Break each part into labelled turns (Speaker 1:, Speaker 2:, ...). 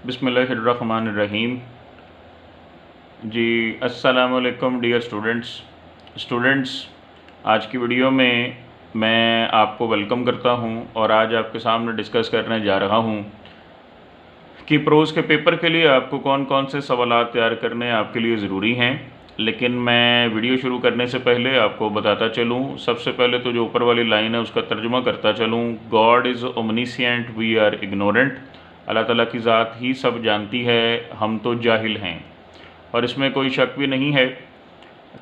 Speaker 1: बिस्मिल्लाहिर्रहमानिर्रहीम। जी अस्सलाम वालेकुम डियर स्टूडेंट्स। आज की वीडियो में मैं आपको वेलकम करता हूं और आज आपके सामने डिस्कस करने जा रहा हूं कि प्रोज़ के पेपर के लिए आपको कौन कौन से सवालात तैयार करने आपके लिए ज़रूरी हैं। लेकिन मैं वीडियो शुरू करने से पहले आपको बताता चलूं, सबसे पहले तो जो ऊपर वाली लाइन है उसका तर्जुमा करता चलूं। God is omniscient, we are ignorant. अल्लाह ताला की ज़ात ही सब जानती है, हम तो जाहिल हैं। और इसमें कोई शक भी नहीं है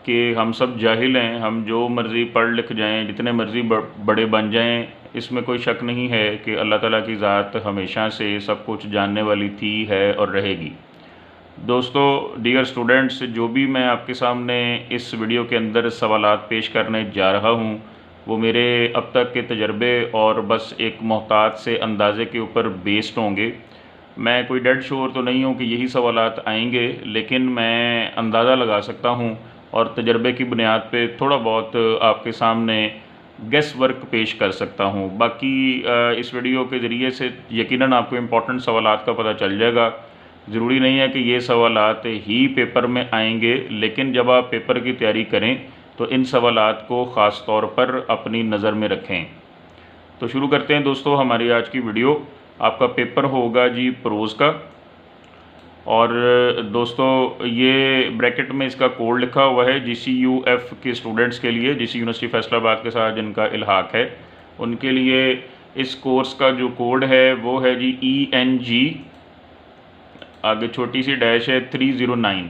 Speaker 1: कि हम सब जाहिल हैं। हम जो मर्ज़ी पढ़ लिख जाएं, जितने मर्ज़ी बड़े बन जाएं, इसमें कोई शक नहीं है कि अल्लाह ताला की ज़ात हमेशा से सब कुछ जानने वाली थी, है और रहेगी। दोस्तों, डियर स्टूडेंट्स, जो भी मैं आपके सामने इस वीडियो के अंदर सवालात पेश करने जा रहा हूँ वो मेरे अब तक के तजर्बे और बस एक मोहतात से अंदाज़े के ऊपर बेस्ड होंगे। मैं कोई डेड श्योर तो नहीं हूँ कि यही सवालात आएंगे, लेकिन मैं अंदाज़ा लगा सकता हूँ और तजर्बे की बुनियाद पे थोड़ा बहुत आपके सामने गेस वर्क पेश कर सकता हूँ। बाकी इस वीडियो के ज़रिए से यकीनन आपको इम्पोर्टेंट सवालात का पता चल जाएगा। ज़रूरी नहीं है कि ये सवालात ही पेपर में आएंगे, लेकिन जब आप पेपर की तैयारी करें तो इन सवालात को ख़ास तौर पर अपनी नज़र में रखें। तो शुरू करते हैं दोस्तों हमारी आज की वीडियो। आपका पेपर होगा जी प्रोज़ का, और दोस्तों ये ब्रैकेट में इसका कोड लिखा हुआ है GCUF के स्टूडेंट्स के लिए, GC यूनिवर्सिटी फैसलाबाद के साथ जिनका इल्हाक है उनके लिए इस कोर्स का जो कोड है वो है जी ENG, आगे छोटी सी डैश है 309।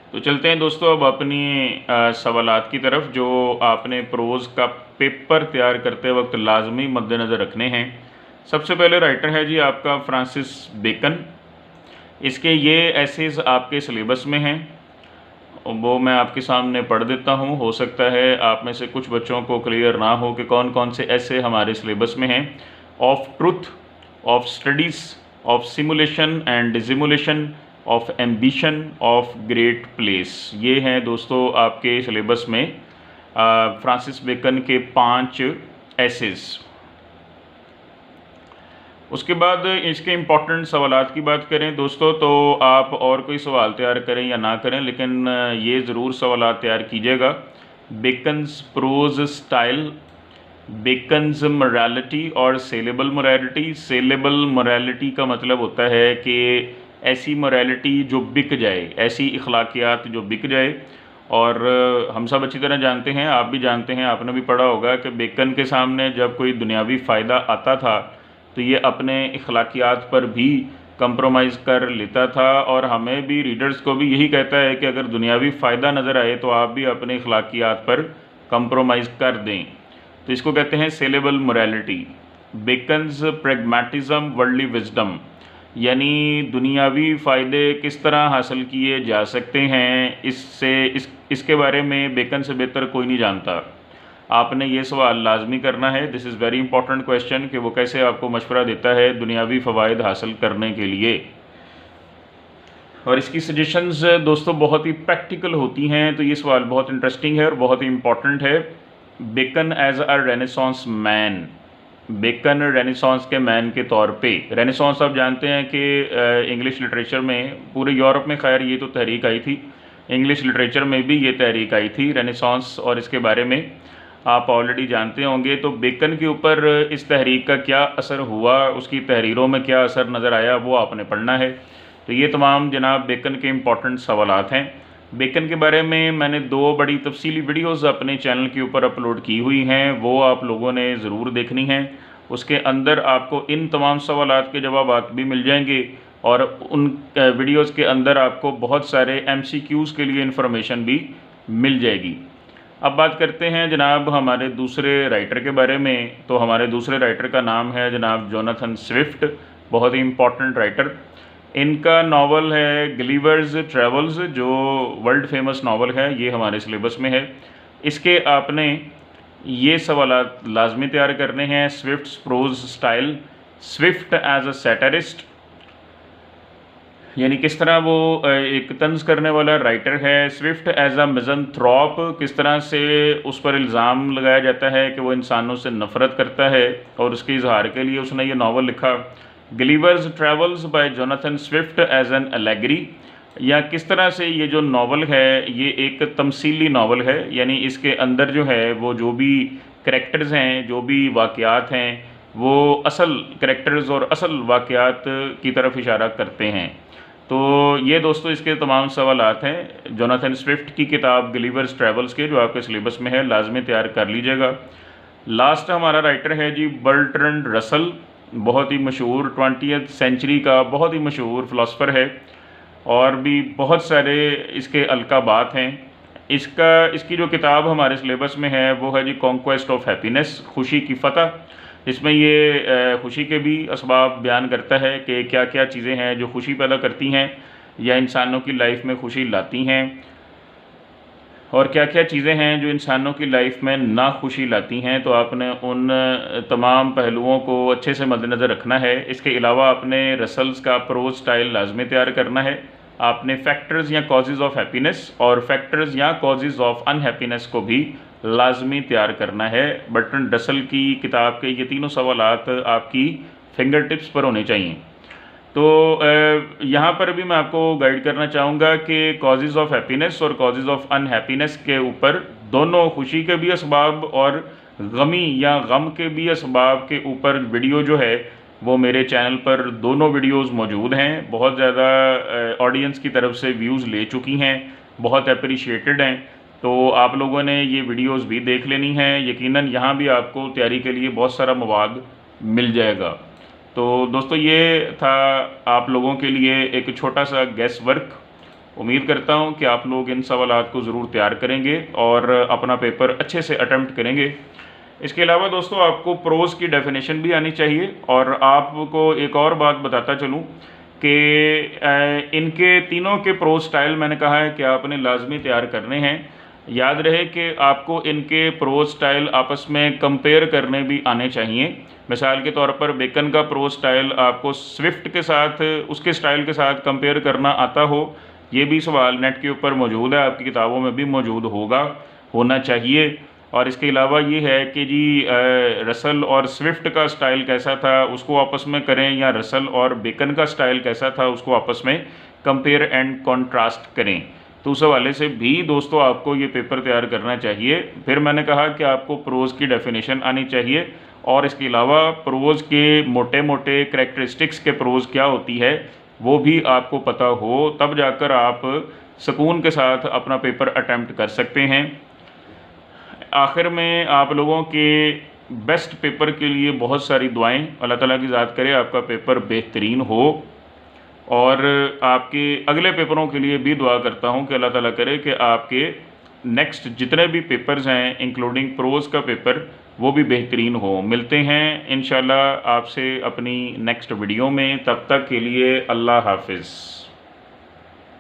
Speaker 1: तो चलते हैं दोस्तों अब अपनी सवालात की तरफ जो आपने प्रोज़ का पेपर तैयार करते वक्त लाजमी मद्देनज़र रखने हैं। सबसे पहले राइटर है जी आपका फ्रांसिस बेकन। इसके ये एसेस आपके सिलेबस में हैं, वो मैं आपके सामने पढ़ देता हूँ। हो सकता है आप में से कुछ बच्चों को क्लियर ना हो कि कौन कौन से ऐसे हमारे सिलेबस में हैं। Of truth, of studies, of simulation and dissimulation, of ambition, of great place, ये हैं दोस्तों आपके सिलेबस में फ्रांसिस बेकन के 5 एसेस। उसके बाद इसके इम्पॉर्टेंट सवालात की बात करें दोस्तों, तो आप और कोई सवाल तैयार करें या ना करें, लेकिन ये ज़रूर सवालात तैयार कीजिएगा। Bacon's prose style, Bacon's morality और सेलेबल मोरालिटी। सेलेबल मोरालिटी का मतलब होता है कि ऐसी मोरालिटी जो बिक जाए, ऐसी इखलाकियात जो बिक जाए। और हम सब अच्छी तरह जानते हैं, आप भी जानते हैं, आपने भी पढ़ा होगा कि बेकन के सामने जब कोई दुनियावी फ़ायदा आता था तो ये अपने इखलाकियात पर भी कंप्रोमाइज़ कर लेता था, और हमें भी, रीडर्स को भी यही कहता है कि अगर दुनियावी फ़ायदा नज़र आए तो आप भी अपने इखलाकियात पर कंप्रोमाइज़ कर दें। तो इसको कहते हैं saleable morality. Beckons pragmatism worldly wisdom, यानी दुनियावी फ़ायदे किस तरह हासिल किए जा सकते हैं, इसके बारे में बेकन से बेहतर कोई नहीं जानता। आपने ये सवाल लाजमी करना है। This is very important question कि वो कैसे आपको मशवरा देता है दुनियावी फ़वाइद हासिल करने के लिए। और इसकी सजेशंस दोस्तों बहुत ही प्रैक्टिकल होती हैं, तो ये सवाल बहुत इंटरेस्टिंग है और बहुत ही इंपॉर्टेंट है। Bacon as a Renaissance man, Bacon Renaissance के मैन के तौर पे। रेनेसांस आप जानते हैं कि इंग्लिश लिटरेचर में, पूरे यूरोप में खैर ये तो तहरीक आई थी, इंग्लिश लिटरेचर में भी ये तहरीक आई थी रेनेसांस, और इसके बारे में आप ऑलरेडी जानते होंगे। तो बेकन के ऊपर इस तहरीक का क्या असर हुआ, उसकी तहरीरों में क्या असर नज़र आया, वो आपने पढ़ना है। तो ये तमाम जनाब बेकन के इम्पॉर्टेंट सवालात हैं। बेकन के बारे में मैंने 2 बड़ी तफसीली वीडियोस अपने चैनल के ऊपर अपलोड की हुई हैं, वो आप लोगों ने ज़रूर देखनी है। उसके अंदर आपको इन तमाम सवालात के जवाब भी मिल जाएंगे, और उन वीडियोस के अंदर आपको बहुत सारे MCQs के लिए इन्फॉर्मेशन भी मिल जाएगी। अब बात करते हैं जनाब हमारे दूसरे राइटर के बारे में। तो हमारे दूसरे राइटर का नाम है जनाब जोनाथन स्विफ्ट, बहुत ही इम्पॉर्टेंट राइटर। इनका नावल है गलीवर्स ट्रैवल्स, जो वर्ल्ड फेमस नावल है, ये हमारे सिलेबस में है। इसके आपने ये सवालात लाजमी तैयार करने हैं। Swift's prose style, Swift as a satirist, यानी किस तरह वो एक तंज करने वाला राइटर है। स्विफ्ट एज अ मिज़anthrope, किस तरह से उस पर इल्ज़ाम लगाया जाता है कि वो इंसानों से नफ़रत करता है और उसके इजहार के लिए उसने ये नावल लिखा। Gulliver's Travels by Jonathan Swift as an allegory, या किस तरह से ये जो नावल है ये एक तमसीली नावल है, यानी इसके अंदर जो है वो जो भी करैक्टर्स हैं, जो भी वाक़यात हैं, वो असल करैक्टर्स और असल वाक़यात की तरफ इशारा करते हैं। तो ये दोस्तों इसके तमाम सवालात हैं जोनाथन स्विफ्ट की किताब गलीवर्स ट्रैवल्स के, जो आपके सिलेबस में है, लाजमी तैयार कर लीजिएगा। लास्ट हमारा राइटर है जी बर्ट्रैंड रसल, बहुत ही मशहूर 20वीं सेंचुरी का बहुत ही मशहूर फ़िलासफ़र है, और भी बहुत सारे इसके अलकाबात हैं। इसकी जो किताब हमारे सिलेबस में है वो है जी कॉन्क्वेस्ट ऑफ हैप्पीनेस, खुशी की फ़तह। इसमें ये खुशी के भी असबाब बयान करता है कि क्या क्या चीज़ें हैं जो खुशी पैदा करती हैं या इंसानों की लाइफ में खुशी लाती हैं, और क्या क्या चीज़ें हैं जो इंसानों की लाइफ में ना खुशी लाती हैं। तो आपने उन तमाम पहलुओं को अच्छे से मद्देनज़र रखना है। इसके अलावा आपने रसल्स का प्रोज स्टाइल लाजमी तैयार करना है। आपने फैक्टर्स या कॉजेज़ ऑफ हैप्पीनेस और फैक्टर्स या कॉजेज़ ऑफ अनहैप्पीनेस को भी लाजमी तैयार करना है। बर्ट्रैंड रसल की किताब के ये तीनों सवालात आपकी फिंगर टिप्स पर होने चाहिए। तो यहाँ पर भी मैं आपको गाइड करना चाहूँगा कि कॉजेज़ ऑफ हैप्पीनेस और कॉजेज़ ऑफ अनहैप्पीनेस के ऊपर, दोनों खुशी के भी असबाब और गमी या गम के भी असबाब के ऊपर वीडियो जो है वो मेरे चैनल पर दोनों वीडियोस मौजूद हैं। बहुत ज़्यादा ऑडियंस की तरफ से व्यूज़ ले चुकी हैं, बहुत अप्रिशिएटेड हैं। तो आप लोगों ने ये वीडियोस भी देख लेनी है। यकीनन यहाँ भी आपको तैयारी के लिए बहुत सारा मवाद मिल जाएगा। तो दोस्तों ये था आप लोगों के लिए एक छोटा सा गेस वर्क। उम्मीद करता हूँ कि आप लोग इन सवालात को ज़रूर तैयार करेंगे और अपना पेपर अच्छे से अटेम्प्ट करेंगे। इसके अलावा दोस्तों आपको प्रोज की डेफिनेशन भी आनी चाहिए। और आपको एक और बात बताता चलूँ कि इनके तीनों के प्रोज स्टाइल मैंने कहा है कि आपने लाजमी तैयार करने हैं। याद रहे कि आपको इनके प्रोज स्टाइल आपस में कंपेयर करने भी आने चाहिए। मिसाल के तौर पर बेकन का प्रोज स्टाइल आपको स्विफ्ट के साथ, उसके स्टाइल के साथ कंपेयर करना आता हो, ये भी सवाल नेट के ऊपर मौजूद है, आपकी किताबों में भी मौजूद होना चाहिए। और इसके अलावा ये है कि जी रसल और स्विफ्ट का स्टाइल कैसा था उसको आपस में करें, या रसल और बेकन का स्टाइल कैसा था उसको आपस में कंपेयर एंड कॉन्ट्रास्ट करें। तो उस हवाले से भी दोस्तों आपको ये पेपर तैयार करना चाहिए। फिर मैंने कहा कि आपको प्रोज की डेफिनेशन आनी चाहिए, और इसके अलावा प्रोज के मोटे मोटे करैक्टरिस्टिक्स के प्रोज क्या होती है वो भी आपको पता हो, तब जाकर आप सुकून के साथ अपना पेपर अटैम्प्ट कर सकते हैं। आखिर में आप लोगों के बेस्ट पेपर के लिए बहुत सारी दुआएं, अल्लाह ताला की ज़ात करे आपका पेपर बेहतरीन हो। और आपके अगले पेपरों के लिए भी दुआ करता हूं कि अल्लाह ताला करे कि आपके नेक्स्ट जितने भी पेपर्स हैं इंक्लूडिंग प्रोज का पेपर वो भी बेहतरीन हो। मिलते हैं इंशाल्लाह आपसे अपनी नेक्स्ट वीडियो में, तब तक के लिए अल्लाह हाफिज़।